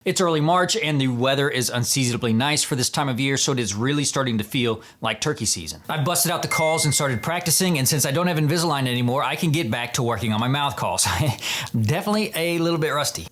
It's early March and the weather is unseasonably nice for this time of year, so it is really starting to feel like turkey season. I busted out the calls and started practicing, and since I don't have Invisalign anymore, I can get back to working on my mouth calls. Definitely a little bit rusty.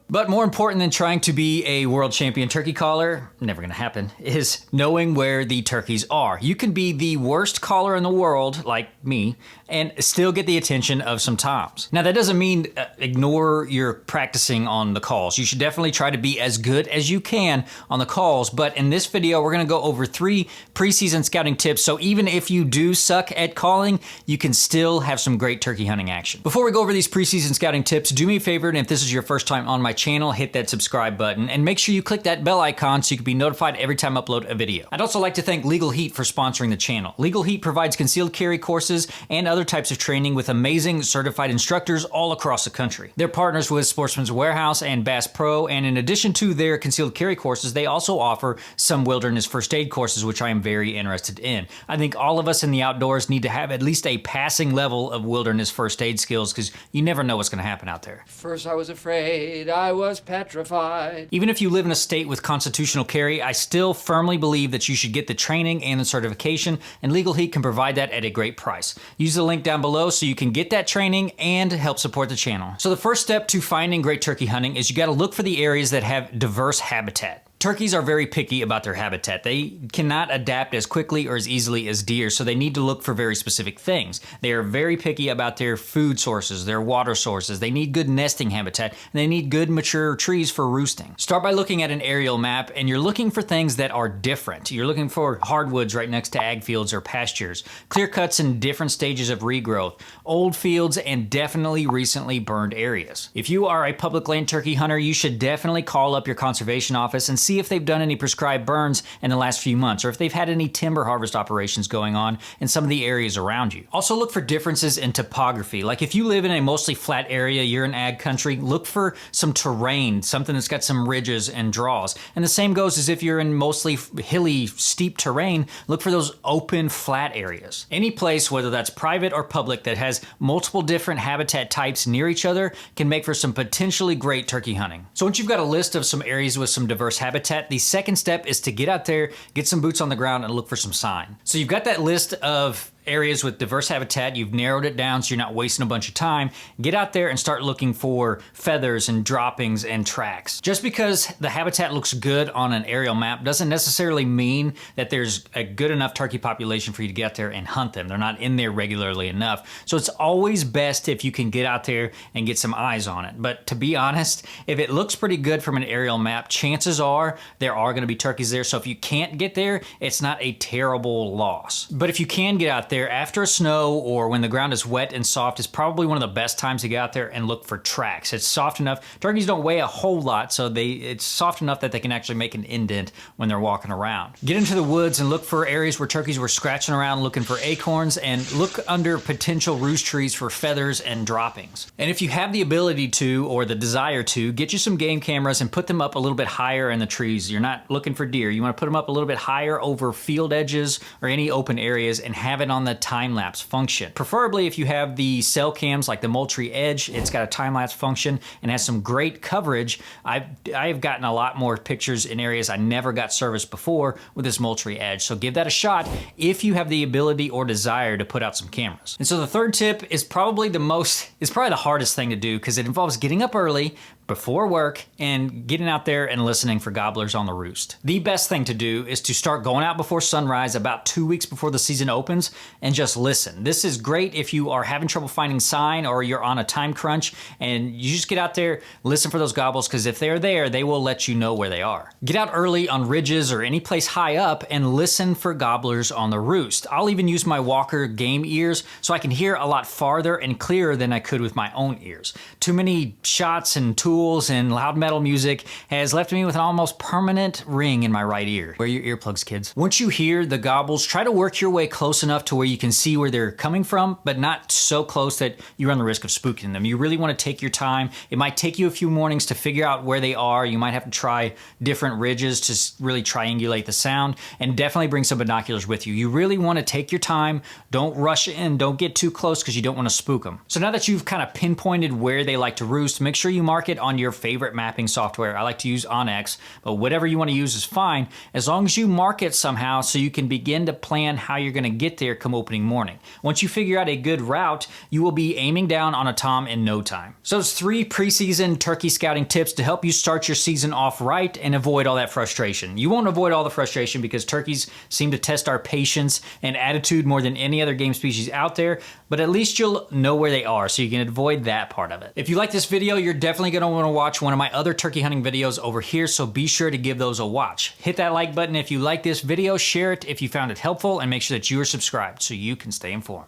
But more important than trying to be a world champion turkey caller, never gonna happen, is knowing where the turkeys are. You can be the worst caller in the world, like me, and still get the attention of some toms. Now that doesn't mean ignore your practicing on the calls. You should definitely try to be as good as you can on the calls, but in this video we're gonna go over 3 preseason scouting tips, so even if you do suck at calling, you can still have some great turkey hunting action. Before we go over these preseason scouting tips, do me a favor, and if this is your first time on my channel, hit that subscribe button and make sure you click that bell icon so you can be notified every time I upload a video. I'd also like to thank Legal Heat for sponsoring the channel. Legal Heat provides concealed carry courses and other types of training with amazing certified instructors all across the country. They're partners with Sportsman's Warehouse and Bass Pro, and in addition to their concealed carry courses, they also offer some wilderness first aid courses, which I am very interested in. I think all of us in the outdoors need to have at least a passing level of wilderness first aid skills because you never know what's going to happen out there. First I was afraid, I was petrified. Even if you live in a state with constitutional carry, I still firmly believe that you should get the training and the certification, and Legal Heat can provide that at a great price. Use the link down below so you can get that training and help support the channel. So the first step to finding great turkey hunting is you got to look for the areas that have diverse habitat. Turkeys are very picky about their habitat. They cannot adapt as quickly or as easily as deer, so they need to look for very specific things. They are very picky about their food sources, their water sources. They need good nesting habitat, and they need good mature trees for roosting. Start by looking at an aerial map, and you're looking for things that are different. You're looking for hardwoods right next to ag fields or pastures, clear cuts in different stages of regrowth, old fields, and definitely recently burned areas. If you are a public land turkey hunter, you should definitely call up your conservation office and see if they've done any prescribed burns in the last few months, or if they've had any timber harvest operations going on in some of the areas around you. Also look for differences in topography. Like if you live in a mostly flat area, you're in ag country, look for some terrain, something that's got some ridges and draws. And the same goes as if you're in mostly hilly, steep terrain, look for those open, flat areas. Any place, whether that's private or public, that has multiple different habitat types near each other can make for some potentially great turkey hunting. So once you've got a list of some areas with some diverse habitat, the second step is to get out there, get some boots on the ground, and look for some sign. So you've got that list of areas with diverse habitat, you've narrowed it down so you're not wasting a bunch of time. Get out there and start looking for feathers and droppings and tracks. Just because the habitat looks good on an aerial map doesn't necessarily mean that there's a good enough turkey population for you to get out there and hunt them. They're not in there regularly enough. So it's always best if you can get out there and get some eyes on it. But to be honest, if it looks pretty good from an aerial map, chances are there are gonna be turkeys there. So if you can't get there, it's not a terrible loss. But if you can get out there after a snow or when the ground is wet and soft, is probably one of the best times to get out there and look for tracks. It's soft enough. Turkeys don't weigh a whole lot, so it's soft enough that they can actually make an indent when they're walking around. Get into the woods and look for areas where turkeys were scratching around looking for acorns, and look under potential roost trees for feathers and droppings. And if you have the ability to, or the desire to, get you some game cameras and put them up a little bit higher in the trees. You're not looking for deer. You want to put them up a little bit higher over field edges or any open areas and have it on the time-lapse function. Preferably if you have the cell cams like the Moultrie Edge, it's got a time-lapse function and has some great coverage. I've gotten a lot more pictures in areas I never got service before with this Moultrie Edge, so give that a shot if you have the ability or desire to put out some cameras. And so the third tip is probably the hardest thing to do because it involves getting up early before work and getting out there and listening for gobblers on the roost. The best thing to do is to start going out before sunrise about 2 weeks before the season opens and just listen. This is great if you are having trouble finding sign or you're on a time crunch, and you just get out there, listen for those gobbles, because if they're there, they will let you know where they are. Get out early on ridges or any place high up and listen for gobblers on the roost. I'll even use my Walker game ears so I can hear a lot farther and clearer than I could with my own ears. Too many shots and tools and loud metal music has left me with an almost permanent ring in my right ear. Wear your earplugs, kids. Once you hear the gobbles, try to work your way close enough to where you you can see where they're coming from, but not so close that you run the risk of spooking them. You really want to take your time. It might take you a few mornings to figure out where they are. You might have to try different ridges to really triangulate the sound, and definitely bring some binoculars with you. You really want to take your time. Don't rush in. Don't get too close because you don't want to spook them. So now that you've kind of pinpointed where they like to roost, make sure you mark it on your favorite mapping software. I like to use Onyx, but whatever you want to use is fine, as long as you mark it somehow so you can begin to plan how you're going to get there come opening morning. Once you figure out a good route, you will be aiming down on a tom in no time. So it's 3 preseason turkey scouting tips to help you start your season off right and avoid all that frustration. You won't avoid all the frustration because turkeys seem to test our patience and attitude more than any other game species out there, but at least you'll know where they are so you can avoid that part of it. If you like this video, you're definitely going to want to watch one of my other turkey hunting videos over here, so be sure to give those a watch. Hit that like button if you like this video, share it if you found it helpful, and make sure that you are subscribed so you can stay informed.